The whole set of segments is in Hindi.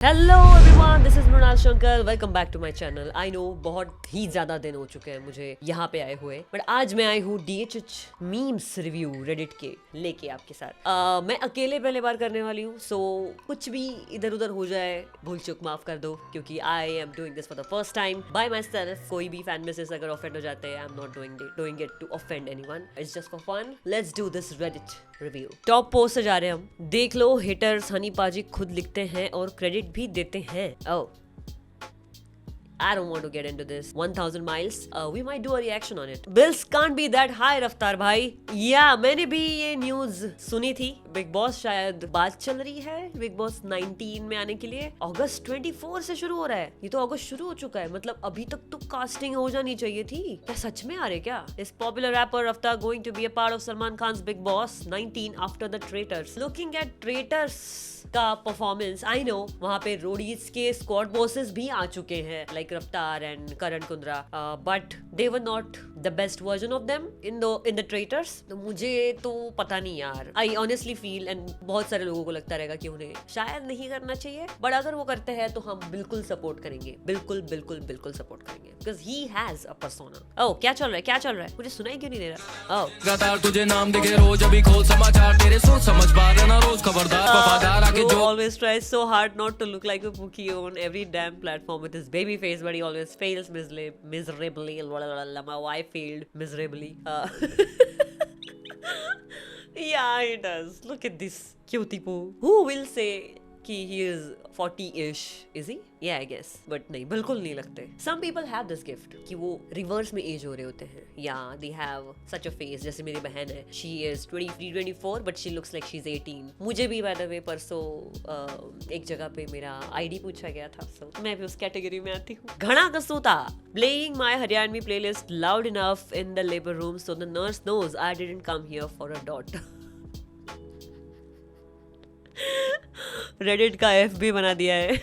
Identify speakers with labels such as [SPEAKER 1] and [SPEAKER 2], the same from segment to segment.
[SPEAKER 1] Hello everyone, this is Mrinal Shankar. Welcome back to my channel. I know बहुत ही ज्यादा दिन हो चुके हैं मुझे यहाँ पे आए हुए, बट आज मैं आई हूँ DHH मीम्स रिव्यू रेडिट के लेके आपके साथ। मैं अकेले पहले बार करने वाली हूँ, सो कुछ भी इधर उधर हो जाए भूल चूक माफ कर दो, क्योंकि I am doing this for the first time by myself. कोई भी फैन मैसेज अगर ऑफेंड हो जाते हैं, I am not doing it to offend anyone, it's just for fun. Let's do this Reddit review. Top post से जा रहे हैं हम। देख लो, हिटर्स हनी पाजी खुद लिखते हैं और क्रेडिट भी देते हैं। Oh, I don't want to get into this. 1000 miles. We might do a reaction on it. Bills can't be that high, रफ्तार भाई। मैंने भी ये न्यूज सुनी थी। बिग बॉस शायद बात चल रही है बिग बॉस 19 में आने के लिए। अगस्त 24 से शुरू हो रहा है। ये तो अगस्त शुरू हो चुका है, मतलब अभी तक तो कास्टिंग हो जानी चाहिए थी। क्या सच में आ रहे क्या? इस popular rapper Raftaar going to be a part of Salman Khan's Bigg Boss 19 after the traitors. Looking at traitors का परफॉर्मेंस, आई नो वहाँ पे रोडीज के स्क्वाड बॉसेस भी आ चुके हैं, लाइक रफ्तार and Karan Kundra, but they were not the best version of them in the traitors. तो मुझे तो पता नहीं यार, आई ऑनेस्टली फील, एंड बहुत सारे लोगों को लगता रहेगा कि उन्हें शायद नहीं करना चाहिए, बट अगर वो करते हैं तो हम बिल्कुल सपोर्ट करेंगे, बिल्कुल बिल्कुल बिल्कुल सपोर्ट करेंगे, because he has a persona. ओह, क्या चल रहा है? मुझे सुनाई क्यों नहीं दे रहा? ओह,
[SPEAKER 2] तुझे नाम दिखे रोज, अभी खोल समाचार तेरे सोच समझ पा रहे ना रोज, खबरदार वफादार आके
[SPEAKER 1] Bro
[SPEAKER 2] जो
[SPEAKER 1] always tries so hard not to look like a Pookie on every damn platform with his baby face, but he always fails miserably. My wife failed miserably. Yeah, he does. Look at this cutie poo. Who will say कि he is 40-ish? Is he? Yeah, I guess. But नहीं, बिल्कुल नहीं लगते. Some people have this gift कि वो रिवर्स में एज हो रहे होते हैं. Yeah, they have such a face. जैसे मेरी बहन है, she is 23-24, but she looks like she's 18. मुझे भी by the way परसों एक जगह पे मेरा ID पूछा गया था, so मैं भी उस कैटेगरी में आती हूँ. घना कसूता playing my Haryanvi playlist loud enough in the labor room so the nurse knows I didn't come here for a dot. Reddit का FB बना दिया है।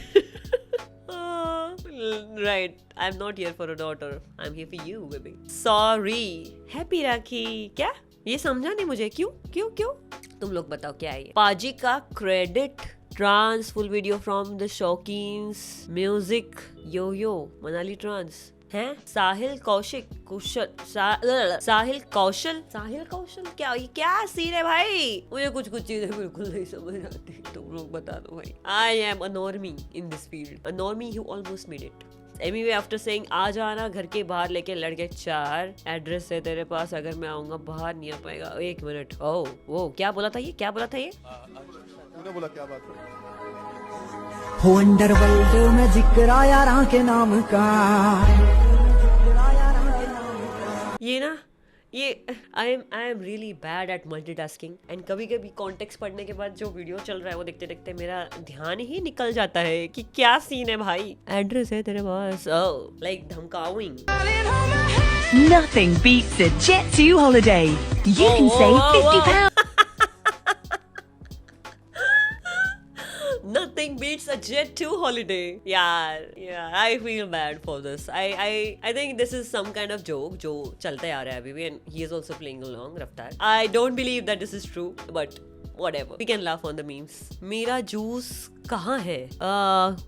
[SPEAKER 1] Right, I am not here for a daughter, I am here for you baby. Sorry. Happy Rakhi. क्या? ये समझा नहीं मुझे। क्यों? तुम लोग बताओ क्या है ये? पाजी का credit trance full video from the Shaukeens music yo Manali trance हैं। साहिल कौशल क्या सीन है भाई? मुझे कुछ चीजें बिल्कुल नहीं समझ आती, तुम लोग बता दो भाई। I am a normie in this field, a normie who almost made it. Anyway, after saying आ जाना घर के बाहर लेके लड़के 4 एड्रेस है तेरे पास, अगर मैं आऊंगा बाहर नहीं आ पाएगा। 1 मिनट। ओह वो क्या बोला था ये?
[SPEAKER 3] तूने बोला क्या बात है?
[SPEAKER 4] हो अंडरवर्ल्ड में जिक्र आया राह के नाम का।
[SPEAKER 1] ये ना, ये I am really bad at multitasking, and कभी कभी कॉन्टेक्स्ट पढ़ने के बाद जो वीडियो चल रहा है वो देखते देखते मेरा ध्यान ही निकल जाता है कि क्या सीन है भाई। एड्रेस है तेरे पास, ओह लाइक धमकाउइंग।
[SPEAKER 5] Nothing beats a Jet2 holiday. You can save £50.
[SPEAKER 1] Nothing beats a Jet2 holiday. Yeah, I feel bad for this. I think this is some kind of joke जो चलते आ रहा है अभी भी, and he is also playing along, रफ्तार. I don't believe that this is true, but whatever. We can laugh on the memes. मेरा जूस कहाँ है?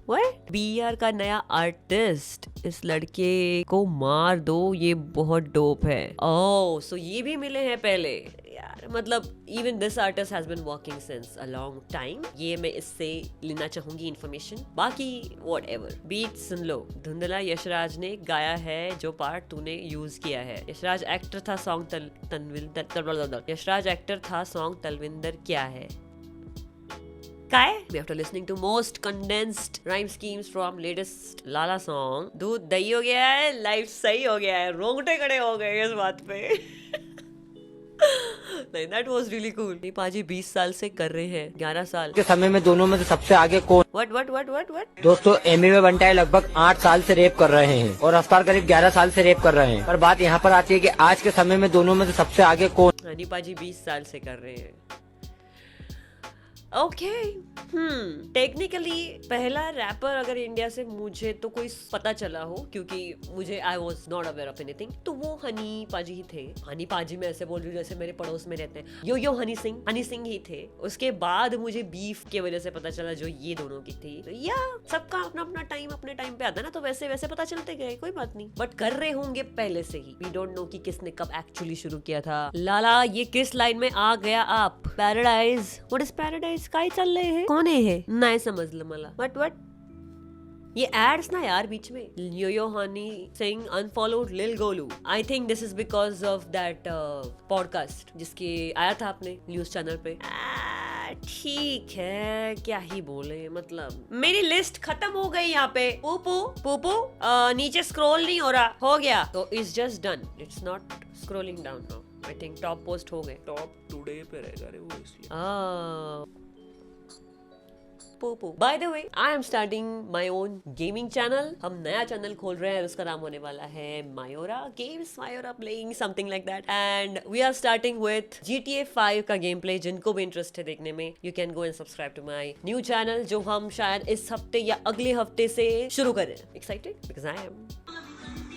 [SPEAKER 1] What? BR का नया आर्टिस्ट, इस लड़के को मार दो, ये बहुत डोप है। ओह, सो ये भी मिले हैं पहले यार। मतलब even this artist has been working since a long time. ये मैं इससे लेना चाहूंगी इन्फॉर्मेशन। बाकी व्हाटएवर, बीट सुन लो। धुंधला यशराज ने गाया है जो पार्ट तूने यूज किया है। यशराज एक्टर था, सॉन्ग तलविंदर क्या है? After listening to most condensed rhyme schemes from latest Lala song, दूध दही हो गया है, लाइफ सही हो गया है, रोंगटे खड़े हो गए इस बात पे। नहीं, that was really cool. नहीं पाजी 20 साल से कर रहे हैं, 11 साल
[SPEAKER 4] के समय में दोनों में से सबसे आगे कौन?
[SPEAKER 1] What?
[SPEAKER 4] दोस्तों, एमी में बंटाई लगभग 8 साल से रेप कर रहे हैं और रफ्तार करीब 11 साल से रेप कर रहे हैं। पर बात यहाँ पर आती है कि आज के समय में दोनों में से सबसे आगे कौन?
[SPEAKER 1] हनी पाजी 20 साल से कर रहे हैं। ओके टेक्निकली पहला रैपर अगर इंडिया से मुझे तो कोई पता चला हो, क्योंकि मुझे I was not aware of anything, तो वो हनी पाजी ही थे। हनी पाजी मैं ऐसे बोल रही हूँ जैसे मेरे पड़ोस में रहते हैं। यो हनी सिंह ही थे। उसके बाद मुझे बीफ के वजह से पता चला जो ये दोनों की थी। तो या सबका अपना अपना टाइम अपने टाइम पे आता है ना, तो वैसे वैसे पता चलते गए, कोई बात नहीं। बट कर रहे होंगे पहले से ही। वी डोंट नो कि किसने कब एक्चुअली शुरू किया था। लाला ये किस लाइन में आ गया आप? Paradise, what is paradise? काय चल रहे हैं? कौन है? नहीं समजलं मला। वट ये एड्स ना यार बीच में। यो हनी सिंह अनफॉलोड लिल Golu. I think this is because of that podcast जिसके आया था अपने न्यूज चैनल पे। ठीक है, क्या ही बोले, मतलब मेरी लिस्ट खत्म हो गई यहाँ पे। पूपू नीचे स्क्रॉल नहीं हो रहा, हो गया तो it's just done, it's not scrolling down now. I think top post हो गए।
[SPEAKER 3] टॉप टुडे पे रहेगा रे वो, इसलिए।
[SPEAKER 1] By the way, I am starting my own gaming channel. हम नया चैनल खोल रहे हैं, उसका नाम होने वाला है Mayora Games, Mayora Playing, something like that. And we are starting with GTA 5 का गेम प्ले। जिनको भी इंटरेस्ट है देखने में, you can go and subscribe to my new channel, जो हम शायद इस हफ्ते या अगले हफ्ते से शुरू करें। Excited? Because I am.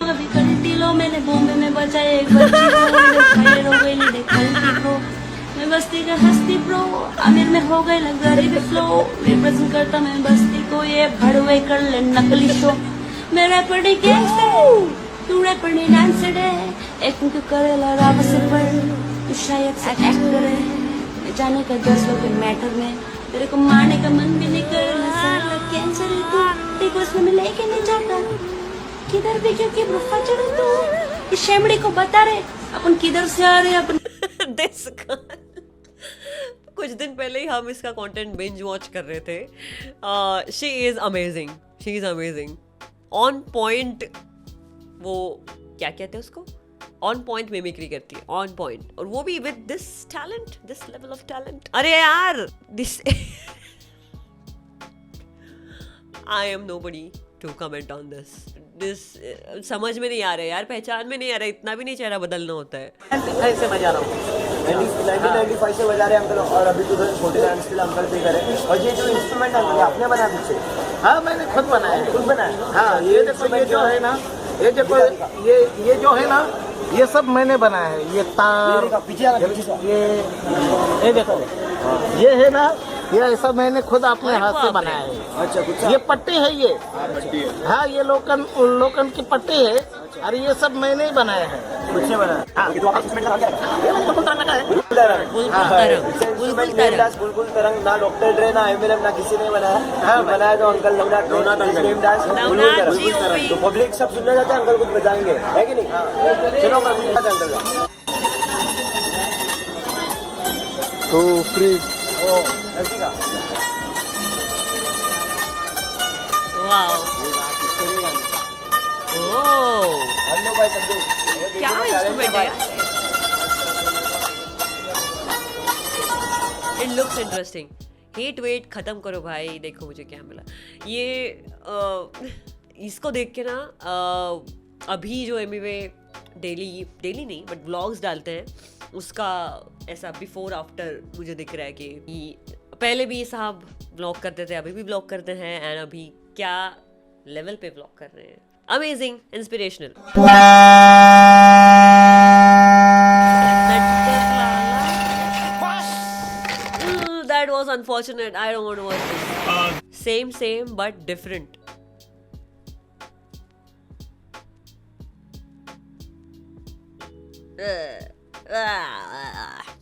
[SPEAKER 6] कभी कंटी लो, मैंने बॉम्बे में बचाए एक बच्ची को, हो गई देखी ब्रो, मैं बस्ती का हस्ती ब्रो, आमिर में हो गए गरीबी फ्लो, रिप्रेजेंट करता मैं बस्ती को, ये भड़वे कर ले नकली शो, मैं रैपर डी गैंगस्टर, तू रैपर डी डांसर है, एक क्यों करेला राव से पर, तू शायद से एक्टर है, मैं जाने का 10 लोग के मैटर में, तेरे को मारने का मन भी नहीं कर रहा, साला कैंसर है तू, देखो इसमें मैं लेके नहीं जाता, किधर भी क्योंकि बुफा चढ़े तू, इस शेमड़ी को बता रहे अपन किधर से आ रहे अपन।
[SPEAKER 1] This guy. कुछ दिन पहले ही हम इसका कंटेंट बिंज वॉच कर रहे थे। She is amazing on point. वो क्या कहते हैं उसको, ऑन पॉइंट मिमिक्री करती है, ऑन पॉइंट, और वो भी with this talent, this level of talent. अरे यार this I am nobody to comment on this समझ में नहीं आ रहा है यार, पहचान में नहीं आ रहा है, इतना भी नहीं चेहरा बदलना होता है।
[SPEAKER 4] 1995 से बजा रहा हूँ, 1995 से बजा रहे अंकल, और अभी 2049 के लिए अंकल पे करे। और ये जो इंस्ट्रूमेंट है आपने बनाया पीछे? हाँ मैंने खुद बनाया। हाँ ये देखो, ये जो है ना, ये देखो, ये जो है ना, ये सब मैंने बनाया है। ये तार, ये देखो, ये है ना, ये सब मैंने खुद अपने हाथ से बनाया है। अच्छा कुछ ये पट्टी है, ये हाँ ये लोकन की पट्टी है, और ये सब मैंने ही बनाया है, खुद से बनाया। बुलबुल तरंग ना डॉक्टर ड्रे ना एमएलएम ना किसी ने बनाया। हाँ बनाया तो अंकल नवनाथ तो पब्लिक सब सुनना चाहते हैं, अंकल कुछ बजाएंगे है कि नहीं? चलो अंकल
[SPEAKER 3] तो फ्री
[SPEAKER 1] वाओ, क्या इंस्ट्रूमेंट है? It looks interesting. हेट वेट खत्म करो भाई, देखो मुझे क्या मिला। ये इसको देख के ना अभी जो एमवे डेली नहीं बट व्लॉग्स डालते हैं, उसका ऐसा बिफोर आफ्टर मुझे दिख रहा है कि पहले भी साहब व्लॉग करते थे, अभी भी व्लॉग करते हैं, एंड अभी क्या लेवल पे व्लॉग कर रहे हैं। Amazing, inspirational. That was unfortunate. I don't want to watch this. Same but different.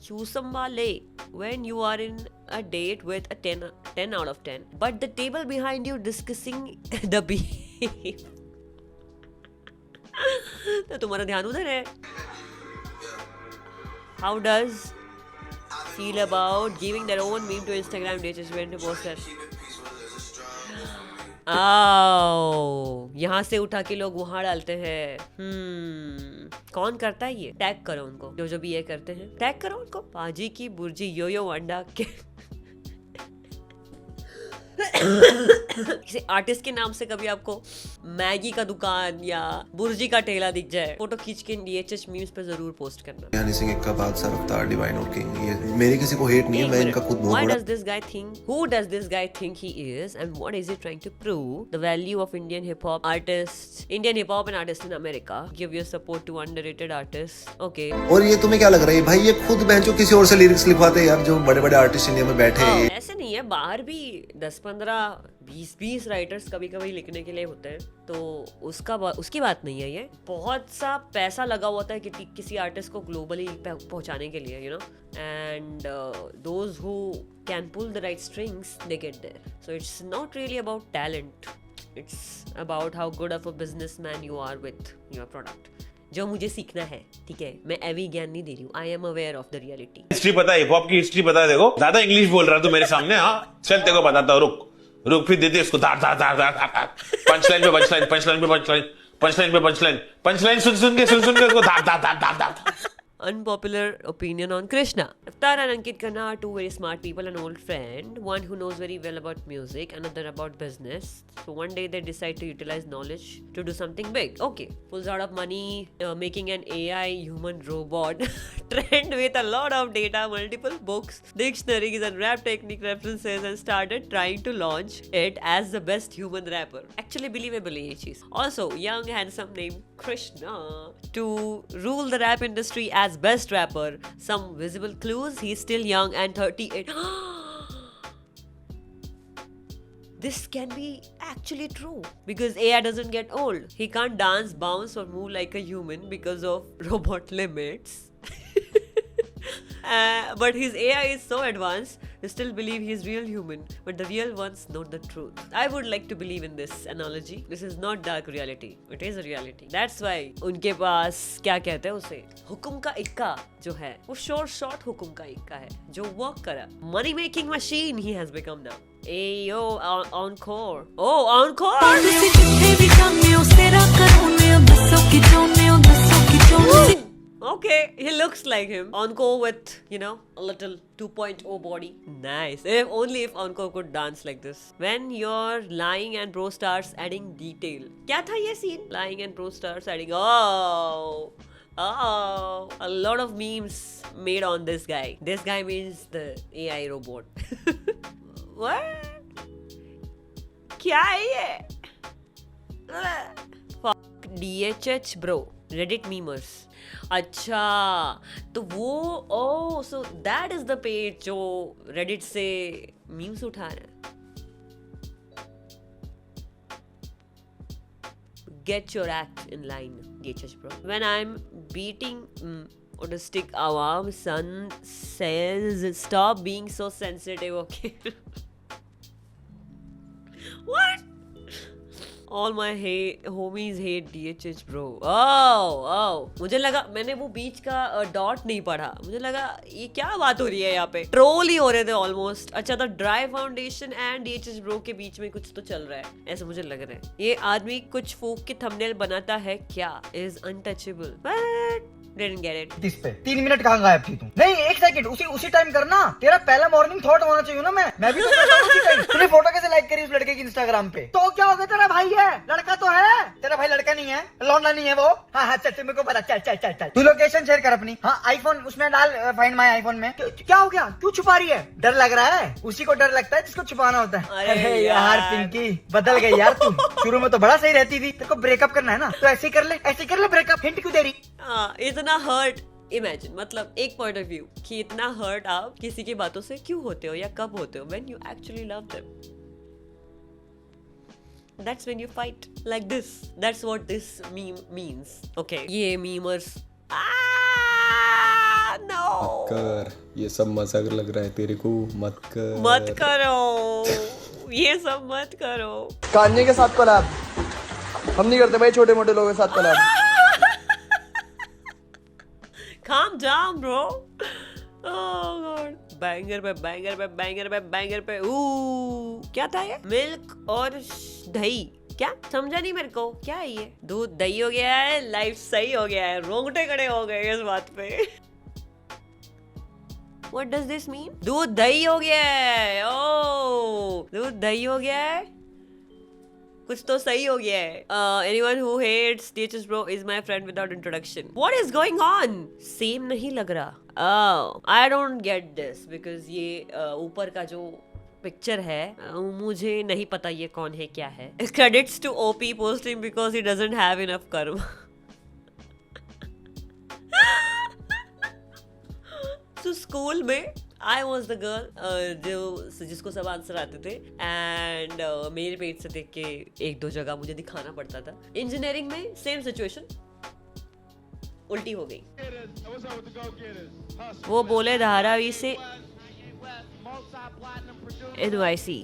[SPEAKER 1] Chusambale, when you are in a date with a 10 out of 10, but the table behind you discussing the beef. तो तुम्हारा ध्यान उधर है. How does feel about giving their own meme to Instagram? They just went to post that. यहाँ से उठा के लोग वहां डालते हैं. कौन करता है ये? टैग करो उनको, जो भी ये करते हैं, टैग करो उनको. पाजी की बुर्जी यो अंडा के किसी आर्टिस्ट के नाम से कभी आपको मैगी का दुकान या बुर्जी का ठेला दिख जाए, फोटो खींच के DHH मीम्स पे जरूर पोस्ट करना।
[SPEAKER 7] यानी सिंह का बादशाह रफ्तार डिवाइन और किंग, ये मेरे किसी को हेट नहीं है, मैं इनका खुद बहुत
[SPEAKER 1] Why
[SPEAKER 7] बड़ा
[SPEAKER 1] does this guy think? Who does this guy think he is, and what is he trying to prove? The value of Indian hip hop artists, Indian hip hop and artists in America. Give your support to underrated artists. Okay.
[SPEAKER 7] और ये तुम्हें क्या लग रहा है भाई, ये खुद बहनचोद किसी और से लिरिक्स लिखवाते हैं यार, जो बड़े बड़े आर्टिस्ट इंडिया में बैठे हैं।
[SPEAKER 1] ऐसे नहीं है, बाहर भी 10-15 20 राइटर्स कभी कभी लिखने के लिए होते हैं, तो उसकी बात नहीं है। ये बहुत सा पैसा लगा हुआ होता है किसी आर्टिस्ट को ग्लोबली पहुंचाने के लिए, you know, and those who can pull the right strings they get there. So it's not really about talent, it's about how good of a businessman you are with your product. जो मुझे सीखना है, ठीक है, मैं एवी ज्ञान नहीं दे रही हूँ, I am aware of the reality.
[SPEAKER 8] History पता है, हिप हॉप की हिस्ट्री पता है, देखो ज्यादा इंग्लिश बोल रहा है तू मेरे सामने। हाँ चल तेरे को बताता हूँ, रुक फिर देते इसको धार पंचलाइन पे पंचलाइन, पंचलाइन पे पंचलाइन, पंचलाइन पे पंचलाइन, पंचलाइन सुन के उसको धार।
[SPEAKER 1] Unpopular opinion on Krishna. Avtar and Ankit Khanna are two very smart people, an old friend, one who knows very well about music, another about business. So one day they decide to utilize knowledge to do something big. Okay, pulls out of money, making an AI human robot trend with a lot of data, multiple books, dictionaries and rap technique references, and started trying to launch it as the best human rapper. Actually believable ये चीज. Also, young handsome named Krishna to rule the rap industry as best rapper. Some visible clues: he's still young and 38. This can be actually true because AI doesn't get old. He can't dance, bounce or move like a human because of robot limits. But his AI is so advanced, they still believe he is real human, but the real ones know the truth. I would like to believe in this analogy. This is not dark reality. It is a reality. That's why उनके पास क्या कहते हैं उसे, हुक्म का इक्का जो है वो शॉर्ट हुक्म का इक्का है जो वर्क करा। Money making machine he has become now. Ayo, encore. Oh, encore. Okay, he looks like him. Encore with, you know, a little 2.0 body. Nice. Only if Encore could dance like this. When you're lying and bro starts adding detail. क्या था ये scene? Lying and bro starts adding. Oh, a lot of memes made on this guy. This guy means the AI robot. What? क्या है ये? Fuck DHH bro. Reddit memers. अच्छा, तो वो so that is the page जो Reddit से memes उठा रहे हैं. Get your act in line, DHH bro. When I'm beating autistic awam, son says stop being so sensitive, okay? What? All my homies hate DHH bro. Oh, मुझे लगा, मैंने वो बीच का डॉट नहीं पढ़ा, मुझे लगा ये क्या बात हो रही है यहाँ पे, ट्रोल ही हो रहे थे ऑलमोस्ट। अच्छा, तो dry foundation and DHH bro के बीच में कुछ तो चल रहा है, ऐसा मुझे लग रहा है। ये आदमी कुछ फूक के थंबनेल बनाता है क्या, is untouchable, but didn't get it.
[SPEAKER 9] इस पे 3 मिनट कहाँ गायब थी तू? नहीं, 1 सेकंड, उसी टाइम करना, तेरा पहला मॉर्निंग थॉट होना चाहिए ना। मैं भी तो करता हूँ उसी टाइम। तूने फोटो कैसे लाइक करी उस लड़के की इंस्टाग्राम पे? तो क्या हो गया, तेरा भाई है, लड़का तो है, तेरा भाई लड़का नहीं है, लौंडा नहीं है वो। हाँ चल, मेरे को पता, चल तू लोकेशन शेयर कर अपनी। हाँ आईफोन उसमें डाल, फाइंड माय आईफोन में। क्या हो गया, क्यों छुपा रही है? डर लग रहा है? उसी को डर लगता है जिसको छुपाना होता है। अरे यार पिंकी, बदल गई यार तू, शुरू में तो बड़ा सही रहती थी। तेरे को ब्रेकअप करना है ना, तो ऐसे कर ले ब्रेकअप। हिंट क्यों दे रही?
[SPEAKER 1] इतना हर्ट, इमेजिन, मतलब एक पॉइंट ऑफ व्यू कि इतना हर्ट आप किसी की बातों से क्यों होते हो या कब होते हो, when you actually love them. That's when you fight like this. That's what this meme means. Okay, ये memers. No.
[SPEAKER 10] कर, ये सब मजाक लग रहा है तेरे को, मत
[SPEAKER 1] करो ये सब मत करो।
[SPEAKER 11] कान्ये के साथ कोलैब हम नहीं करते भाई, छोटे मोटे लोगों के साथ collab.
[SPEAKER 1] Calm down, bro. Oh god. Banger पे क्या था ये? मिल्क और दही, क्या समझा नहीं मेरे को, क्या है ये? दूध दही हो गया है, लाइफ सही हो गया है, रोंगटे खड़े हो गए इस बात पे। What does this mean? दूध दही हो गया है। ओ दूध दही हो गया है, कुछ तो सही हो गया है। Anyone who hates DHS bro is my friend without introduction. What is going on? Same नहीं लग रहा। I don't get this because ये ऊपर का जो पिक्चर है मुझे नहीं पता ये कौन है क्या है। Credits to OP posting because he doesn't have enough karma. So school में I was the girl जिसको सब आंसर आते थे एंड मेरे पेज से देख के एक दो जगह मुझे दिखाना पड़ता था। इंजीनियरिंग में सेम सिचुएशन, उल्टी हो गई। वो बोले धारावी से NYC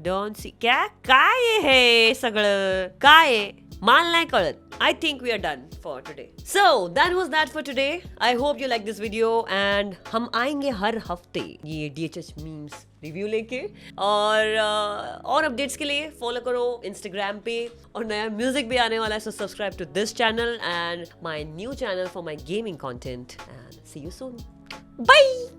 [SPEAKER 1] डोंट सी क्या काय है सगळं काय माल नाही कळत। I think we are done for today. So that was that for today. I hope you like this video and हम आएंगे हर हफ्ते ये DHS memes रिव्यू लेके और अपडेट्स के लिए फॉलो करो Instagram पे और नया म्यूजिक भी आने वाला है, so subscribe to this channel and my new channel for my gaming content and see you soon. Bye.